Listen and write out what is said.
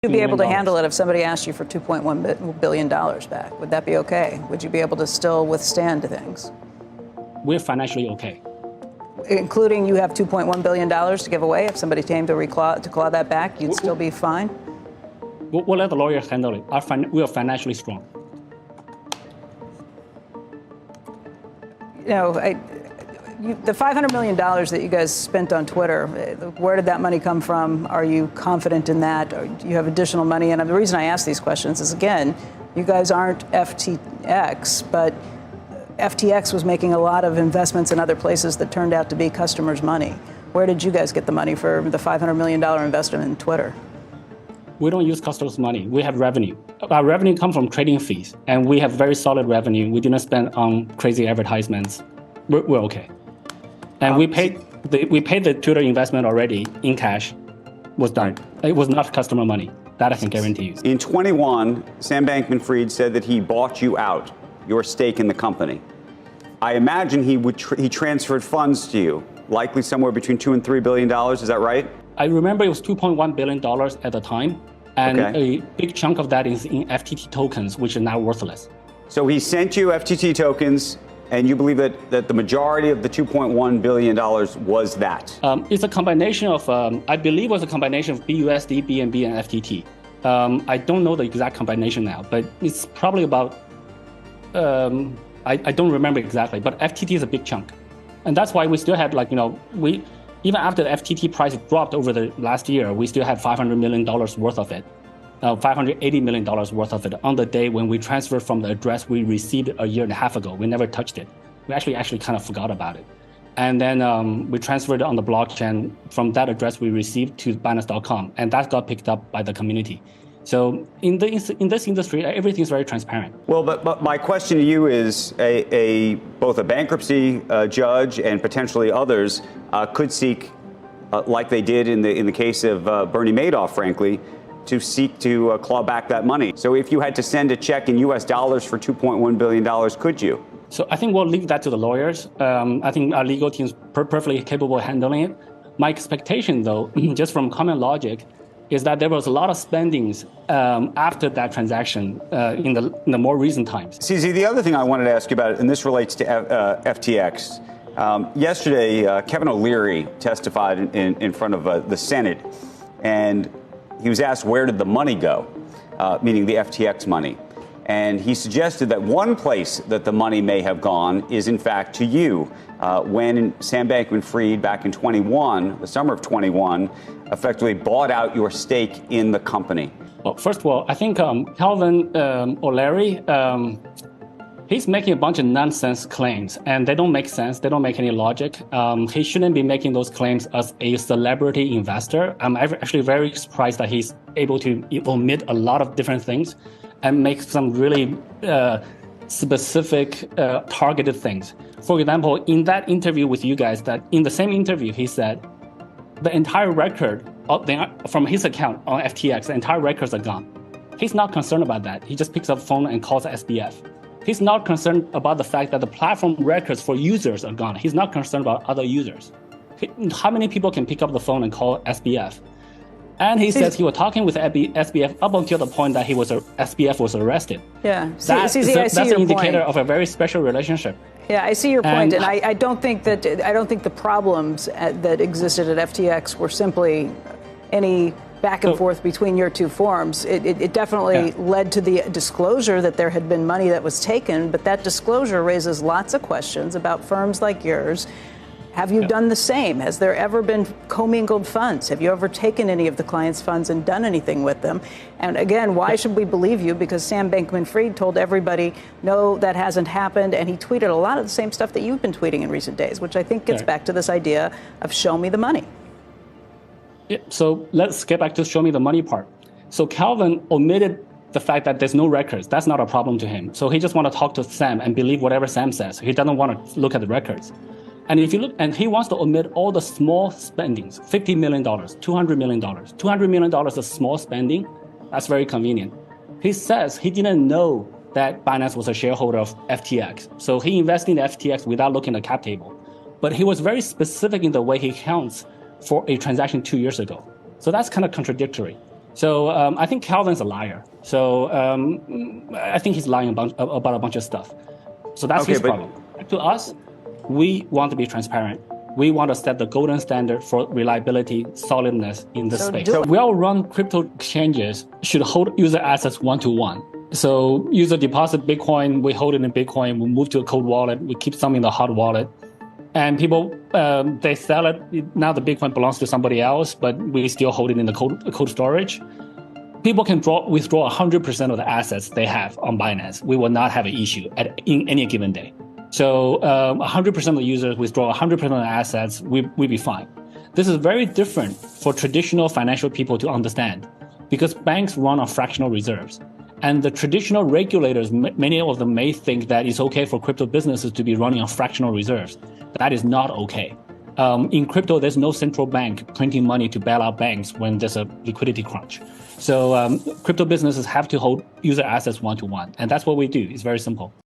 You'd be able to handle it if somebody asked you for $2.1 billion back. Would that be okay? Would you be able to still withstand things? We're financially okay. Including you have $2.1 billion to give away. If somebody came to claw that back, you'd still be fine? We'll let the lawyers handle it. We are financially strong. You know, the $500 million that you guys spent on Twitter, where did that money come from? Are you confident in that? Or do you have additional money? And the reason I ask these questions is, again, you guys aren't FTX, but FTX was making a lot of investments in other places that turned out to be customers' money. Where did you guys get the money for the $500 million investment in Twitter? We don't use customers' money. We have revenue. Our revenue comes from trading fees, and we have very solid revenue. We do not spend on crazy advertisements. We're okay. And we paid the Twitter investment already in cash. Was done. It was not customer money. That I can guarantee you. In 21, Sam Bankman-Fried said that he bought you out, your stake in the company. I imagine he transferred funds to you, likely somewhere between $2 and $3 billion. Is that right? I remember it was $2.1 billion at the time, and a big chunk of that is in FTT tokens, which are now worthless. So he sent you FTT tokens, and you believe that the majority of the $2.1 billion was that? It's a combination of, I believe it was a combination of BUSD, BNB, and FTT. I don't know the exact combination now, but it's probably about, I don't remember exactly, but FTT is a big chunk. And that's why we still had even after the FTT price dropped over the last year, we still had $500 million worth of it. $580 million worth of it on the day when we transferred from the address we received a year and a half ago. We never touched it. We actually kind of forgot about it. And then we transferred it on the blockchain from that address we received to Binance.com, and that got picked up by the community. So in this industry, everything is very transparent. Well, but my question to you is, both a bankruptcy judge and potentially others could seek, like they did in the case of Bernie Madoff, frankly, to seek to claw back that money. So if you had to send a check in US dollars for $2.1 billion, could you? So I think we'll leave that to the lawyers. I think our legal team is perfectly capable of handling it. My expectation, though, just from common logic, is that there was a lot of spendings after that transaction in the more recent times. CZ, the other thing I wanted to ask you about, and this relates to FTX. Yesterday, Kevin O'Leary testified in front of the Senate, and he was asked, where did the money go, meaning the FTX money? And he suggested that one place that the money may have gone is, in fact, to you. When Sam Bankman-Fried, back in the summer of 21, effectively bought out your stake in the company. Well, first of all, I think Calvin O'Leary, he's making a bunch of nonsense claims, and they don't make sense. They don't make any logic. He shouldn't be making those claims as a celebrity investor. I'm actually very surprised that he's able to omit a lot of different things and make some really specific, targeted things. For example, in that interview with you guys, that in the same interview, he said the entire record from his account on FTX, the entire records are gone. He's not concerned about that. He just picks up the phone and calls SBF. He's not concerned about the fact that the platform records for users are gone. He's not concerned about other users. How many people can pick up the phone and call SBF? And he says he was talking with SBF up until the point that SBF was arrested. Yeah, that's an indicator of a very special relationship. Yeah, I see your point, and I don't think the problems that existed at FTX were simply any back and forth between your two firms. It definitely led to the disclosure that there had been money that was taken, but that disclosure raises lots of questions about firms like yours. Have you done the same? Has there ever been commingled funds? Have you ever taken any of the clients' funds and done anything with them? And again, why should we believe you? Because Sam Bankman-Fried told everybody, no, that hasn't happened. And he tweeted a lot of the same stuff that you've been tweeting in recent days, which I think gets back to this idea of show me the money. Yeah, so let's get back to show me the money part. So Calvin omitted the fact that there's no records. That's not a problem to him. So he just want to talk to Sam and believe whatever Sam says. He doesn't want to look at the records. And if you look, and he wants to omit all the small spendings, $50 million, $200 million. $200 million is small spending. That's very convenient. He says he didn't know that Binance was a shareholder of FTX. So he invested in FTX without looking at the cap table. But he was very specific in the way he counts for a transaction 2 years ago. So that's kind of contradictory. So I think Calvin's a liar. So I think he's lying about a bunch of stuff. So that's his problem. To us, we want to be transparent. We want to set the golden standard for reliability, solidness in this space. So well-run crypto exchanges should hold user assets one-to-one. So user deposit Bitcoin, we hold it in Bitcoin, we move to a cold wallet, we keep some in the hot wallet. And people, they sell it. Now the Bitcoin belongs to somebody else, but we still hold it in the cold storage. People can withdraw 100% of the assets they have on Binance. We will not have an issue in any given day. So 100% of the users withdraw 100% of the assets, we'll be fine. This is very different for traditional financial people to understand because banks run on fractional reserves. And the traditional regulators, many of them may think that it's okay for crypto businesses to be running on fractional reserves. That is not okay. In crypto, there's no central bank printing money to bail out banks when there's a liquidity crunch. So crypto businesses have to hold user assets one-to-one. And that's what we do. It's very simple.